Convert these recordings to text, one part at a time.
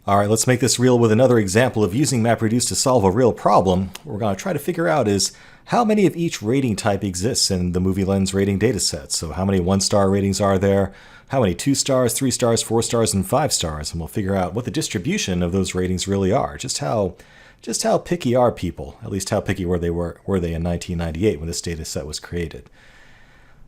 All right, let's make this real with another example of using MapReduce to solve a real problem. What we're going to try to figure out is how many of each rating type exists in the Movie Lens rating dataset. So how many 1-star ratings are there, how many 2 stars, 3 stars, 4 stars, and 5 stars, and we'll figure out what the distribution of those ratings really are. Just how picky are people, at least how picky were they in 1998 when this dataset was created.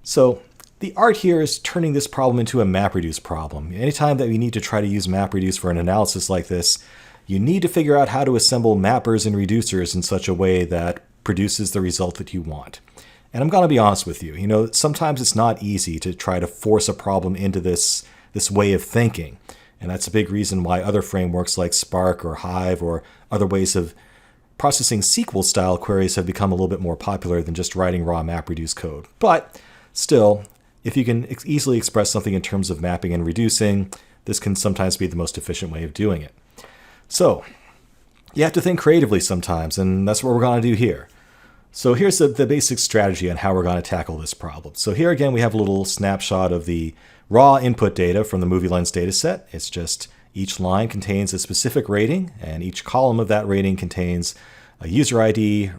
So the art here is turning this problem into a MapReduce problem. Anytime that you need to try to use MapReduce for an analysis like this, you need to figure out how to assemble mappers and reducers in such a way that produces the result that you want. And I'm going to be honest with you, sometimes it's not easy to try to force a problem into this way of thinking. And that's a big reason why other frameworks like Spark or Hive or other ways of processing SQL-style queries have become a little bit more popular than just writing raw MapReduce code. But still, if you can easily express something in terms of mapping and reducing, this can sometimes be the most efficient way of doing it. So you have to think creatively sometimes, and that's what we're going to do here. So here's the basic strategy on how we're going to tackle this problem. So here again, we have a little snapshot of the raw input data from the Movie Lens dataset. It's just each line contains a specific rating, and each column of that rating contains a user ID,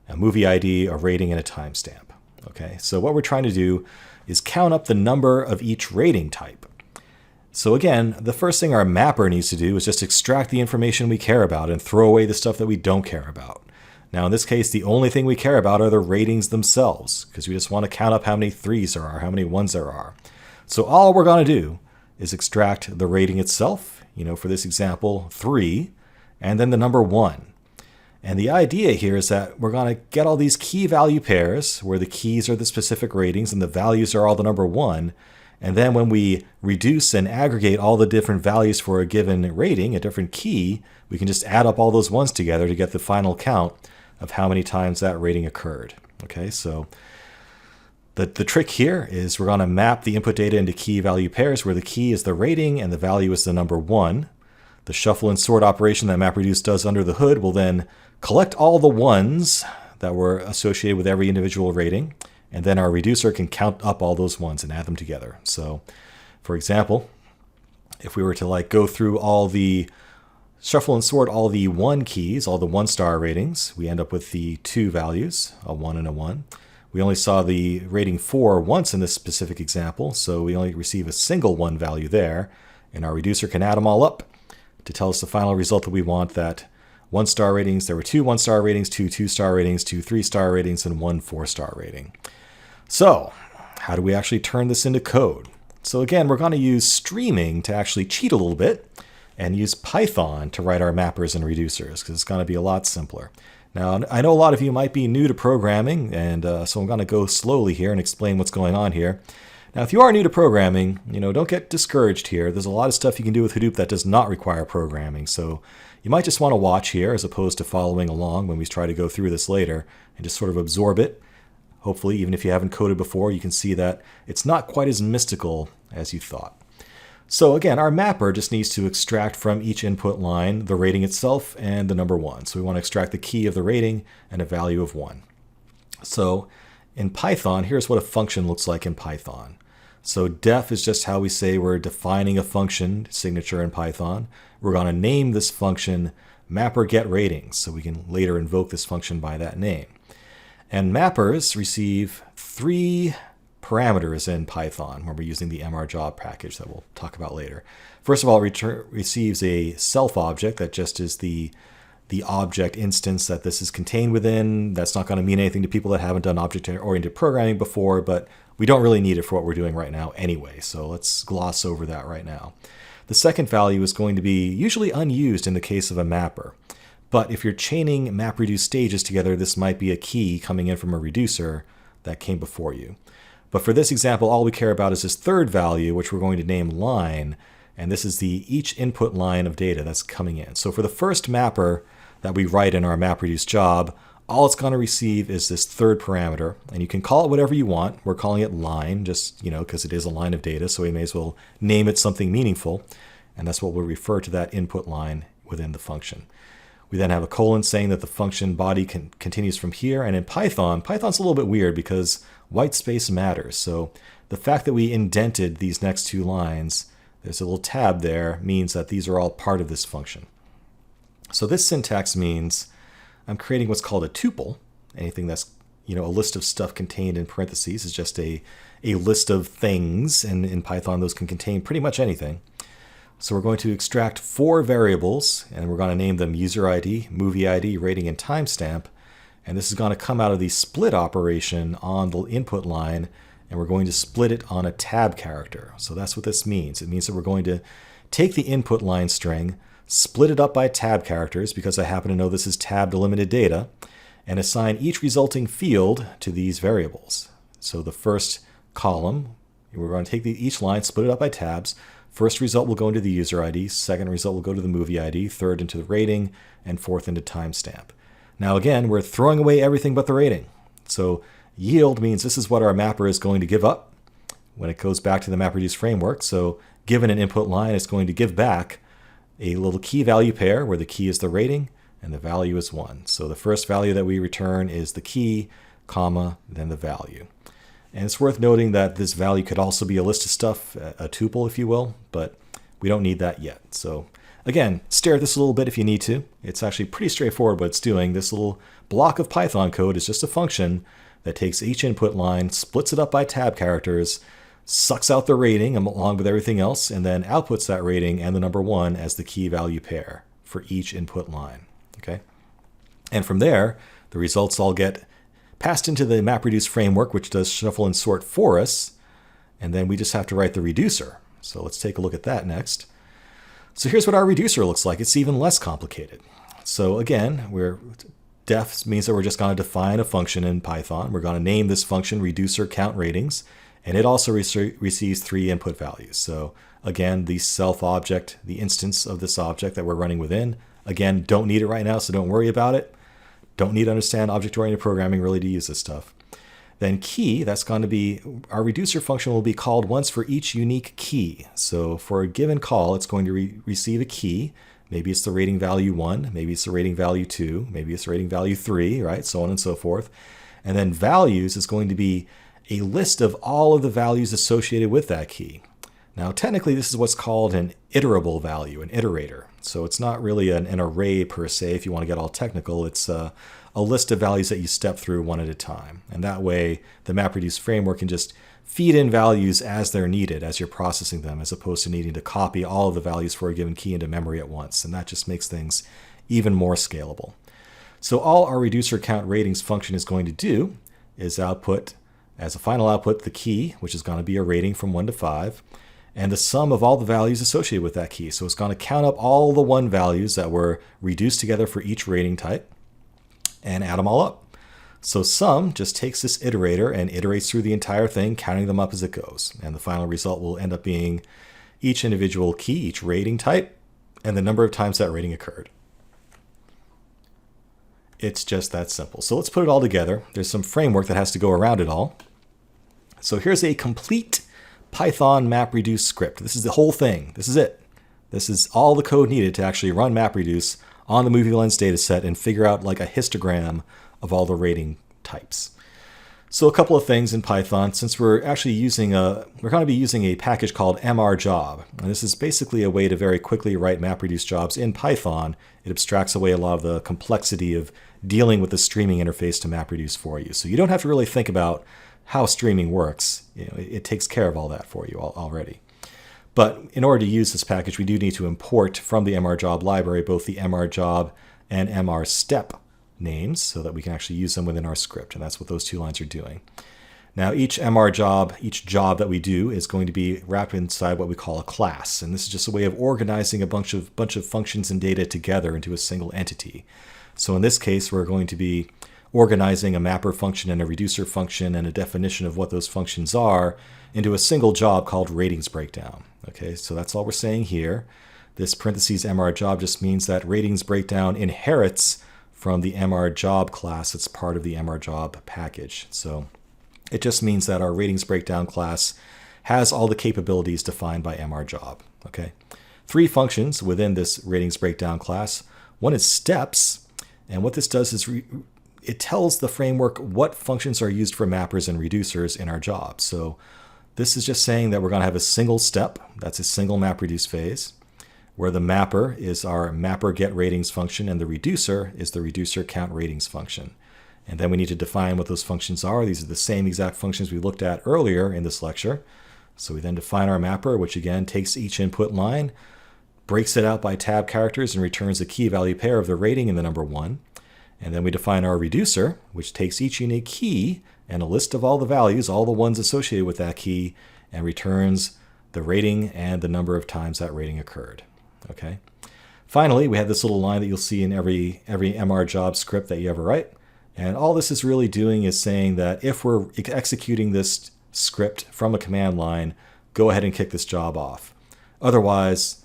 a movie ID, a rating, and a timestamp. Okay, so what we're trying to do is count up the number of each rating type. So again, the first thing our mapper needs to do is just extract the information we care about and throw away the stuff that we don't care about. Now in this case, the only thing we care about are the ratings themselves, because we just want to count up how many 3s there are, how many 1s there are. So all we're going to do is extract the rating itself, for this example, 3, and then the number 1. And the idea here is that we're going to get all these key value pairs where the keys are the specific ratings and the values are all the number 1. And then when we reduce and aggregate all the different values for a given rating, a different key, we can just add up all those ones together to get the final count of how many times that rating occurred. Okay, so the trick here is we're going to map the input data into key value pairs where the key is the rating and the value is the number 1. The shuffle and sort operation that MapReduce does under the hood will then collect all the 1s that were associated with every individual rating, and then our reducer can count up all those 1s and add them together. So, for example, if we were to go through all the shuffle and sort all the 1 keys, all the 1-star ratings, we end up with the 2 values, a 1 and a 1. We only saw the rating 4 once in this specific example, so we only receive a single 1 value there, and our reducer can add them all up to tell us the final result that we want, that 1-star ratings, there were 2 1-star ratings, 2 2-star ratings, 2 3-star ratings, and 1 4-star rating. So how do we actually turn this into code? So again, we're going to use streaming to actually cheat a little bit and use Python to write our mappers and reducers, because it's going to be a lot simpler. Now, I know a lot of you might be new to programming, and so I'm going to go slowly here and explain what's going on here. Now, if you are new to programming, don't get discouraged here. There's a lot of stuff you can do with Hadoop that does not require programming, so you might just want to watch here as opposed to following along when we try to go through this later and just sort of absorb it. Hopefully, even if you haven't coded before, you can see that it's not quite as mystical as you thought. So again, our mapper just needs to extract from each input line the rating itself and the number 1. So we want to extract the key of the rating and a value of 1. So in Python, here's what a function looks like in Python. So def is just how we say we're defining a function signature in Python. We're going to name this function mapper get ratings, so we can later invoke this function by that name. And mappers receive 3 parameters in Python when we're using the mrjob package that we'll talk about later. First of all, it receives a self object that just is the object instance that this is contained within. That's not going to mean anything to people that haven't done object-oriented programming before, but we don't really need it for what we're doing right now anyway, so let's gloss over that right now. The second value is going to be usually unused in the case of a mapper, but if you're chaining MapReduce stages together, this might be a key coming in from a reducer that came before you. But for this example, all we care about is this third value, which we're going to name line, and this is each input line of data that's coming in. So for the first mapper that we write in our MapReduce job, all it's going to receive is this third parameter, and you can call it whatever you want. We're calling it line, just because it is a line of data, so we may as well name it something meaningful, and that's what we'll refer to that input line within the function. We then have a colon saying that the function body continues from here, and in Python's a little bit weird because white space matters. So the fact that we indented these next 2 lines There's a little tab there, means that these are all part of this function. So this syntax means I'm creating what's called a tuple. Anything that's a list of stuff contained in parentheses is just a list of things, and in Python those can contain pretty much anything. So we're going to extract 4 variables, and we're going to name them user ID, movie ID, rating, and timestamp. And this is going to come out of the split operation on the input line, and we're going to split it on a tab character. So that's what this means. It means that we're going to take the input line string, split it up by tab characters, because I happen to know this is tab delimited data, and assign each resulting field to these variables. So the first column, we're going to take each line, split it up by tabs. First result will go into the user ID, second result will go to the movie ID, third into the rating, and fourth into timestamp. Now again, we're throwing away everything but the rating. So yield means this is what our mapper is going to give up when it goes back to the MapReduce framework. So given an input line, it's going to give back a little key value pair where the key is the rating and the value is 1. So the first value that we return is the key, comma, then the value. And it's worth noting that this value could also be a list of stuff, a tuple, if you will, but we don't need that yet. So again, stare at this a little bit if you need to. It's actually pretty straightforward what it's doing. This little block of Python code is just a function that takes each input line, splits it up by tab characters, sucks out the rating along with everything else, and then outputs that rating and the number 1 as the key value pair for each input line. Okay? And from there, the results all get passed into the MapReduce framework, which does shuffle and sort for us, and then we just have to write the reducer. So let's take a look at that next. So here's what our reducer looks like. It's even less complicated. So again, def means that we're just going to define a function in Python. We're going to name this function reducer count ratings, and it also receives 3 input values. So again, the self object, the instance of this object that we're running within. Again, don't need it right now, so don't worry about it. Don't need to understand object-oriented programming really to use this stuff. Then key, that's going to be, our reducer function will be called once for each unique key. So for a given call, it's going to receive a key. Maybe it's the rating value 1, maybe it's the rating value 2, maybe it's the rating value 3, right? So on and so forth. And then values is going to be a list of all of the values associated with that key. Now, technically, this is what's called an iterable value, an iterator. So it's not really an array per se, if you want to get all technical. It's a list of values that you step through one at a time. And that way, the MapReduce framework can just feed in values as they're needed as you're processing them, as opposed to needing to copy all of the values for a given key into memory at once. And that just makes things even more scalable. So all our reducer count ratings function is going to do is output, as a final output, the key, which is going to be a rating from 1 to 5. And the sum of all the values associated with that key. So it's going to count up all the 1 values that were reduced together for each rating type and add them all up. So sum just takes this iterator and iterates through the entire thing, counting them up as it goes. And the final result will end up being each individual key, each rating type, and the number of times that rating occurred. It's just that simple. So let's put it all together. There's some framework that has to go around it all. So here's a complete Python MapReduce script. This is the whole thing. This is it. This is all the code needed to actually run MapReduce on the movie lens dataset and figure out like a histogram of all the rating types. So a couple of things in Python, since we're actually we're going to be using a package called MRJob. And this is basically a way to very quickly write MapReduce jobs in Python. It abstracts away a lot of the complexity of dealing with the streaming interface to MapReduce for you. So you don't have to really think about how streaming works. It takes care of all that for you already. But in order to use this package, we do need to import from the MRJob library both the MRJob and MRStep names so that we can actually use them within our script. And that's what those 2 lines are doing. Now each MRJob, each job that we do is going to be wrapped inside what we call a class. And this is just a way of organizing a bunch of functions and data together into a single entity. So in this case, we're going to be organizing a mapper function and a reducer function and a definition of what those functions are into a single job called ratings breakdown. Okay, so that's all we're saying here. This parentheses MRJob just means that ratings breakdown inherits from the MRJob class that's part of the MRJob package. So it just means that our ratings breakdown class has all the capabilities defined by MRJob. Okay, 3 functions within this ratings breakdown class. One is steps, and what this does is it tells the framework what functions are used for mappers and reducers in our job. So this is just saying that we're going to have a single step, that's a single MapReduce phase, where the mapper is our mapper get ratings function and the reducer is the reducer count ratings function. And then we need to define what those functions are. These are the same exact functions we looked at earlier in this lecture. So we then define our mapper, which again takes each input line, breaks it out by tab characters, and returns a key value pair of the rating and the number 1. And then we define our reducer, which takes each unique key and a list of all the values, all the ones associated with that key, and returns the rating and the number of times that rating occurred. Okay. Finally, we have this little line that you'll see in every MR job script that you ever write. And all this is really doing is saying that if we're executing this script from a command line, go ahead and kick this job off. Otherwise,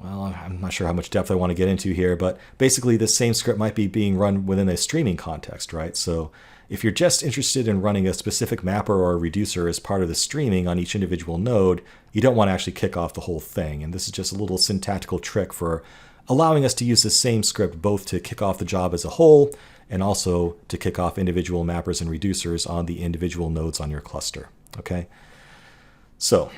well, I'm not sure how much depth I want to get into here, but basically this same script might be being run within a streaming context, right? So if you're just interested in running a specific mapper or a reducer as part of the streaming on each individual node, you don't want to actually kick off the whole thing. And this is just a little syntactical trick for allowing us to use the same script both to kick off the job as a whole and also to kick off individual mappers and reducers on the individual nodes on your cluster. Okay? So,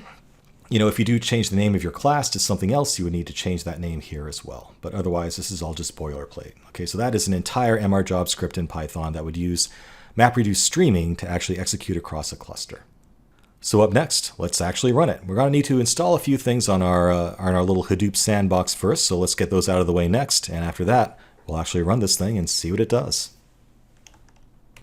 if you do change the name of your class to something else, you would need to change that name here as well. But otherwise, this is all just boilerplate. Okay, so that is an entire MR job script in Python that would use MapReduce streaming to actually execute across a cluster. So up next, let's actually run it. We're going to need to install a few things on our little Hadoop sandbox first, so let's get those out of the way next. And after that, we'll actually run this thing and see what it does.